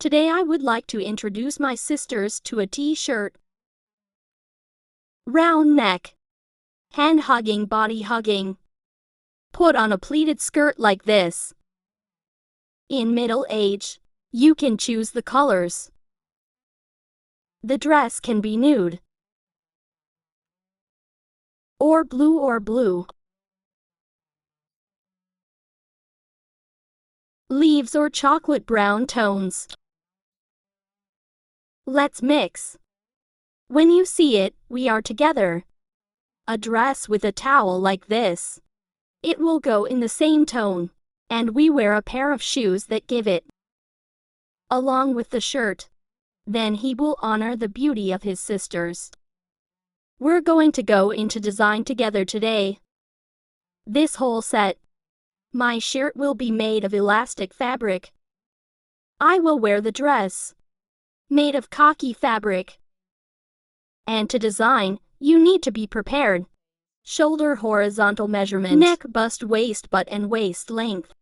Today I would like to introduce my sisters to a t-shirt. Round neck. Hand hugging, body hugging. Put on a pleated skirt like this. In middle age, you can choose the colors. The dress can be nude or blue. Leaves or chocolate brown tones. Let's mix. When you see it, we are together. A dress with a towel like this. It will go in the same tone. And we wear a pair of shoes that give it along with the shirt. Then he will honor the beauty of his sisters. We're going to go into design together today. This whole set. My shirt will be made of elastic fabric. I will wear the dress made of khaki fabric. And to design, you need to be prepared. Shoulder horizontal measurement, neck, bust, waist, butt and waist length.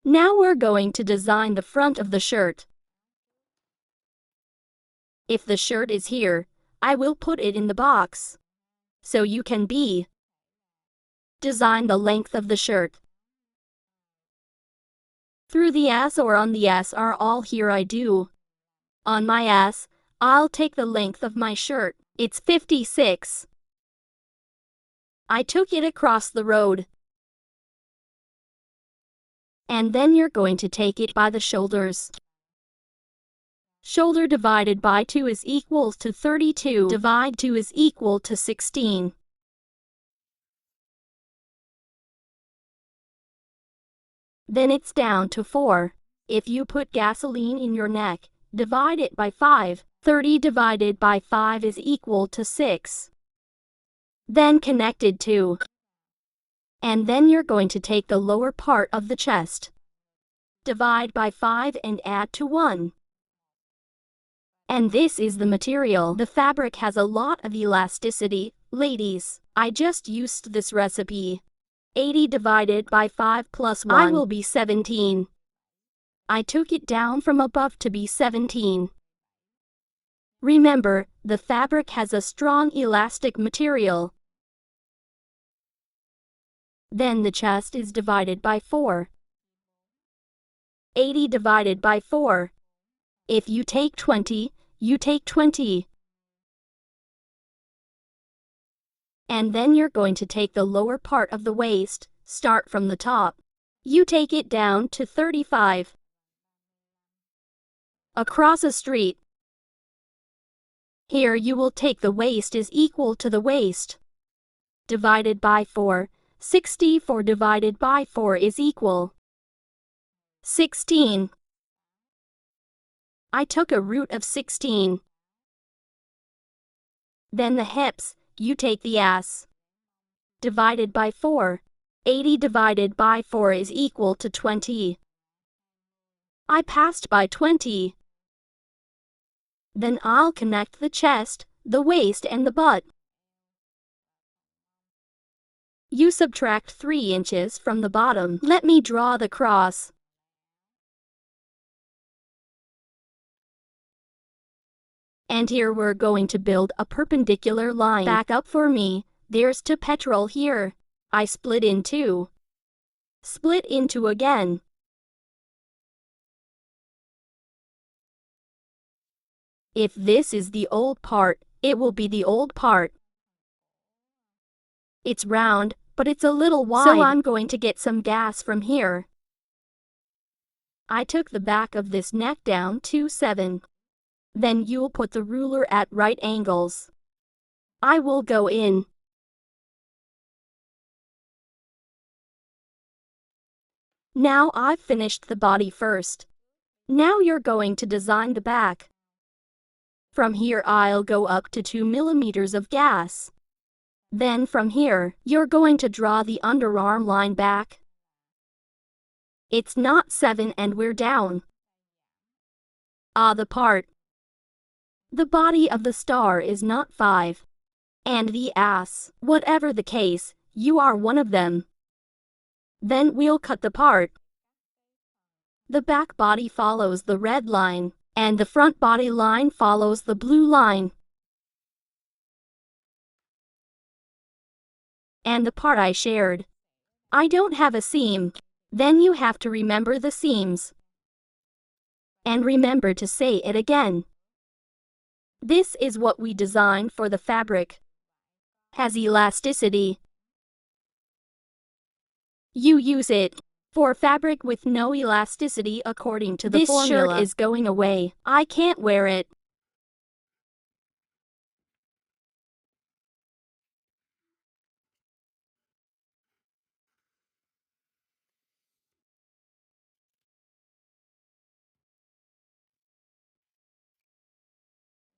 Now we're going to design the front of the shirt. If the shirt is here, I will put it in the box. So you can design the length of the shirt. Through the ass or on the ass are all here I do. On my ass, I'll take the length of my shirt. It's 56. I took it across the road. And then you're going to take it by the shoulders. Shoulder divided by 2 is equal to 32. Divide 2 is equal to 16. Then it's down to 4. If you put gasoline in your neck, divide it by 5. 30 divided by 5 is equal to 6. Then connected to. And then you're going to take the lower part of the chest. Divide by 5 and add to 1. And this is the material. The fabric has a lot of elasticity. Ladies, I just used this recipe. 80 divided by 5 plus 1 will be 17. I took it down from above to be 17. Remember, the fabric has a strong elastic material. Then the chest is divided by 4. 80 divided by 4. If you take 20, you take 20. And then you're going to take the lower part of the waist, start from the top. You take it down to 35. Across a street. Here you will take the waist is equal to the waist. Divided by 4. 64 divided by 4 is equal 16. I took a root of 16. Then the hips, you take the ass. Divided by 4. 80 divided by 4 is equal to 20. I passed by 20. Then I'll connect the chest, the waist and the butt. You subtract 3 inches from the bottom. Let me draw the cross. And here we're going to build a perpendicular line. Back up for me. There's 2 petrol here. I split in 2. Split into again. If this is the old part, it will be the old part. It's round, but it's a little wide. So I'm going to get some gas from here. I took the back of this neck down to 7. Then you'll put the ruler at right angles. I will go in. Now I've finished the body first. Now you're going to design the back. From here I'll go up to 2 millimeters of gas. Then from here, you're going to draw the underarm line back. It's not 7 and we're down. The part. The body of the star is not 5. And the ass. Whatever the case, you are one of them. Then we'll cut the part. The back body follows the red line, and the front body line follows the blue line. And the part I shared. I don't have a seam. Then you have to remember the seams. And remember to say it again. This is what we designed for the fabric. Has elasticity. You use it. For fabric with no elasticity according to the formula. This shirt is going away. I can't wear it.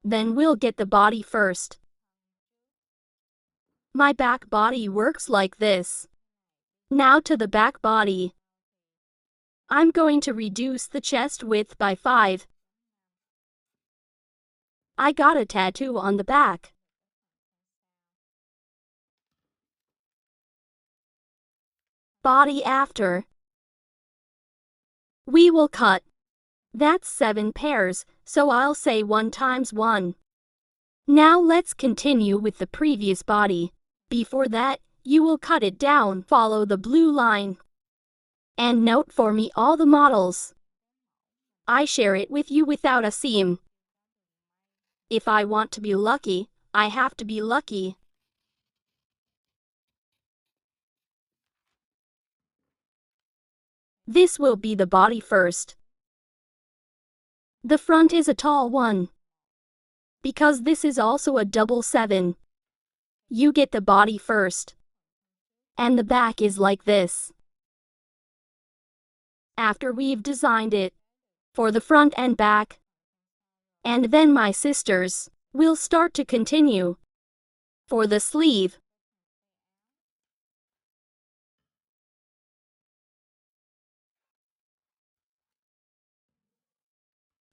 Then we'll get the body first. My back body works like this. Now to the back body. I'm going to reduce the chest width by 5. I got a tattoo on the back. Body after. We will cut. That's 7 pairs, so I'll say 1 times 1. Now let's continue with the previous body. Before that, you will cut it down, follow the blue line. And note for me all the models. I share it with you without a seam. If I want to be lucky, I have to be lucky. This will be the body first. The front is a tall one. Because this is also a double 7. You get the body first. And the back is like this. After we've designed it. For the front and back. And then my sisters, we'll start to continue. For the sleeve.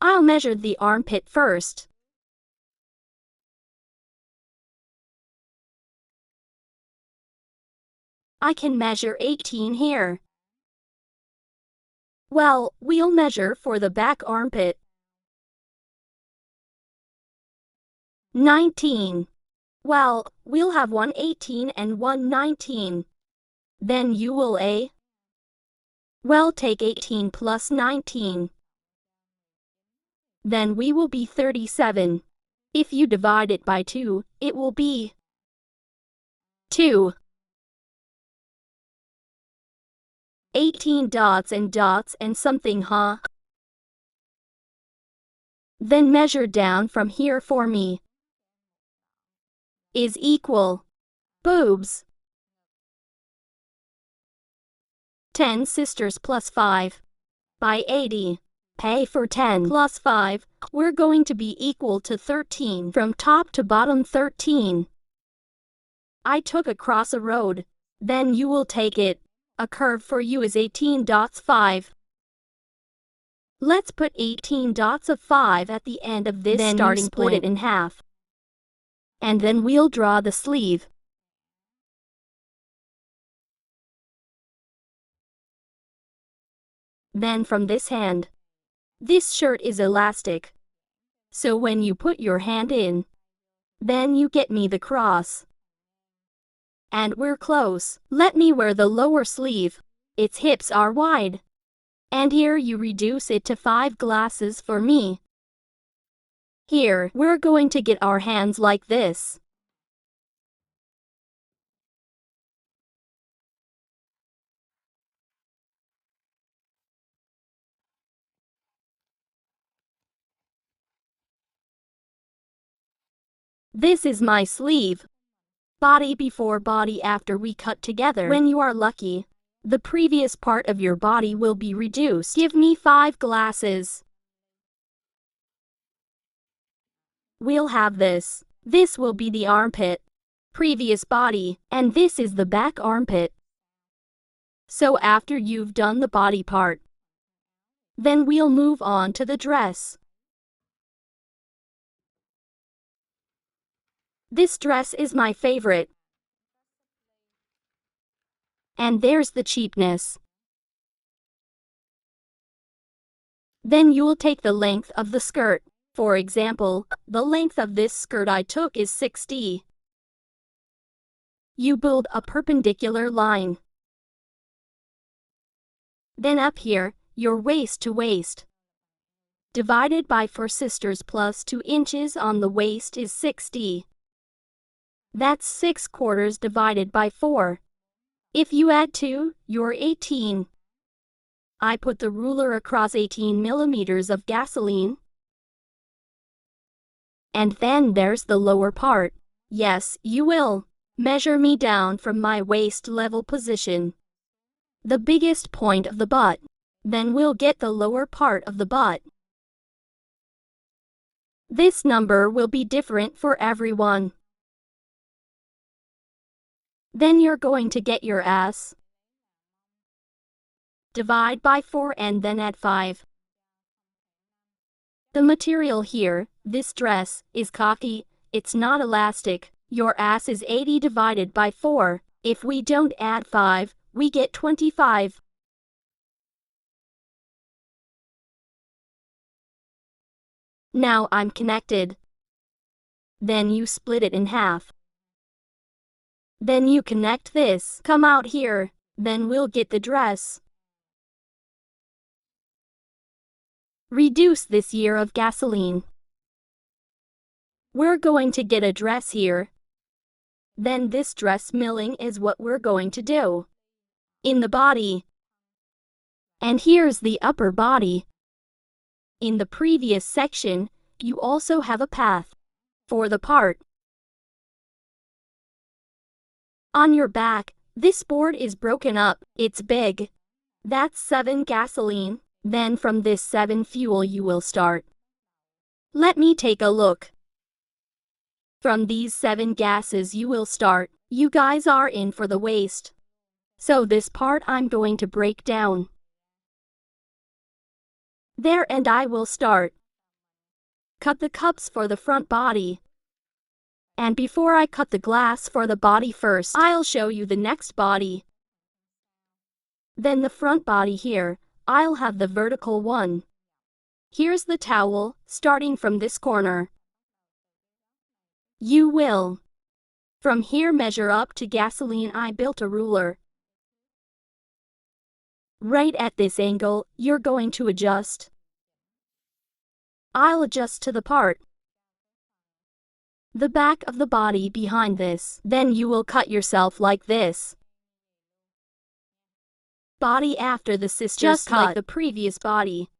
I'll measure the armpit first. I can measure 18 here. Well, we'll measure for the back armpit. 19. Well, we'll have one 18 and one 19. Then you will A. Well, take 18 plus 19. Then we will be 37. If you divide it by 2, it will be 2. 18 dots and something, huh? Then measure down from here for me. Is equal. Boobs. 10 sisters plus 5. By 80. Pay for 10 plus 5. We're going to be equal to 13. From top to bottom 13. I took across a road. Then you will take it. A curve for you is 18 dots 5. Let's put 18 dots of 5 at the end of this starting point. Then split it in half. And then we'll draw the sleeve. Then from this hand. This shirt is elastic. So when you put your hand in, then you get me the cross. And we're close. Let me wear the lower sleeve. Its hips are wide. And here you reduce it to 5 glasses for me. Here, we're going to get our hands like this. This is my sleeve. Body before body after we cut together. When you are lucky, the previous part of your body will be reduced. Give me 5 glasses. We'll have this. This will be the armpit. Previous body. And this is the back armpit. So after you've done the body part, then we'll move on to the dress. This dress is my favorite. And there's the cheapness. Then you'll take the length of the skirt. For example, the length of this skirt I took is 60. You build a perpendicular line. Then up here, your waist to waist, divided by 4 sisters plus 2 inches on the waist is 60. That's 6/4 divided by 4. If you add 2, you're 18. I put the ruler across 18 millimeters of gasoline. And then there's the lower part. Yes, you will measure me down from my waist level position, the biggest point of the butt. Then we'll get the lower part of the butt. This number will be different for everyone. Then you're going to get your ass. Divide by 4 and then add 5. The material here, this dress, is khaki, it's not elastic. Your ass is 80 divided by 4. If we don't add 5, we get 25. Now I'm connected. Then you split it in half. Then you connect this. Come out here. Then we'll get the dress. Reduce this year of gasoline. We're going to get a dress here. Then this dress milling is what we're going to do in the body. And here's the upper body. In the previous section, you also have a path for the part. On your back, this board is broken up. It's big. That's 7 gasoline. Then from this 7 fuel you will start. Let me take a look. From these 7 gases you will start. You guys are in for the waste. So this part I'm going to break down. There, and I will start. Cut the cups for the front body. And before I cut the glass for the body first, I'll show you the next body. Then the front body here, I'll have the vertical one. Here's the towel, starting from this corner. You will, from here, measure up to gasoline. I built a ruler. Right at this angle, you're going to adjust. I'll adjust to the part, the back of the body behind this. Then you will cut yourself like this. Body after the sisters just cut, like the previous body.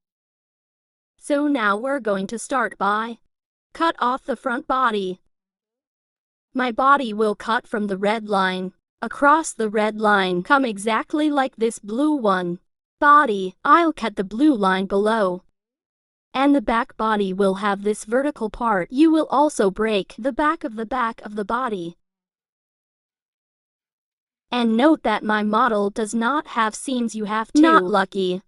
So now we're going to start by cut off the front body. My body will cut from the red line. Across the red line, come exactly like this blue one. Body, I'll cut the blue line below. And the back body will have this vertical part. You will also break the back of the body. And note that my model does not have seams. You have to. Not lucky.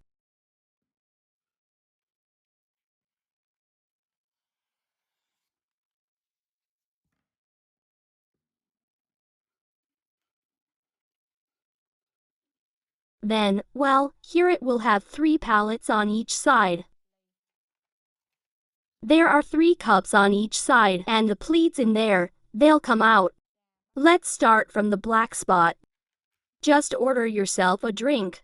Then, well, here it will have 3 pallets on each side. There are 3 cups on each side, and the pleats in there, they'll come out. Let's start from the black spot. Just order yourself a drink.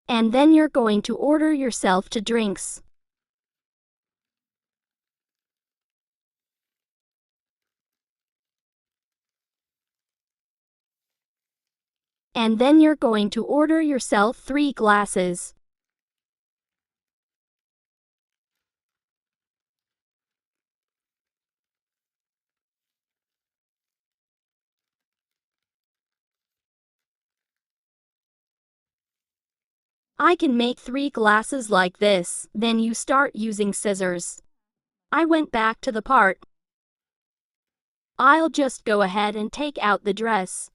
And then you're going to order yourself 2 drinks. And then you're going to order yourself 3 glasses. I can make 3 glasses like this. Then you start using scissors. I went back to the part. I'll just go ahead and take out the dress.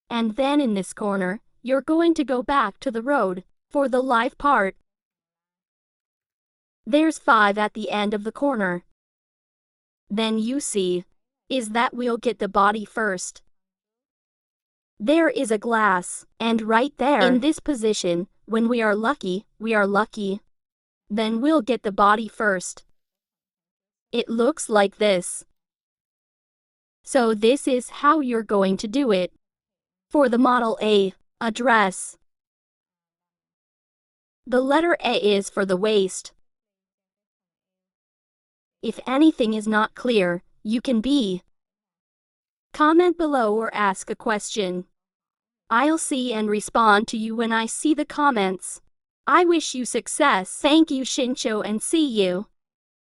And then in this corner, you're going to go back to the road for the live part. There's 5 at the end of the corner. Then you see is that we'll get the body first. There is a glass, and right there, in this position, when we are lucky, then we'll get the body first. It looks like this. So this is how you're going to do it. For the model A, a dress. The letter A is for the waist. If anything is not clear, you can comment below or ask a question. I'll see and respond to you when I see the comments. I wish you success. Thank you, Shincho, and see you.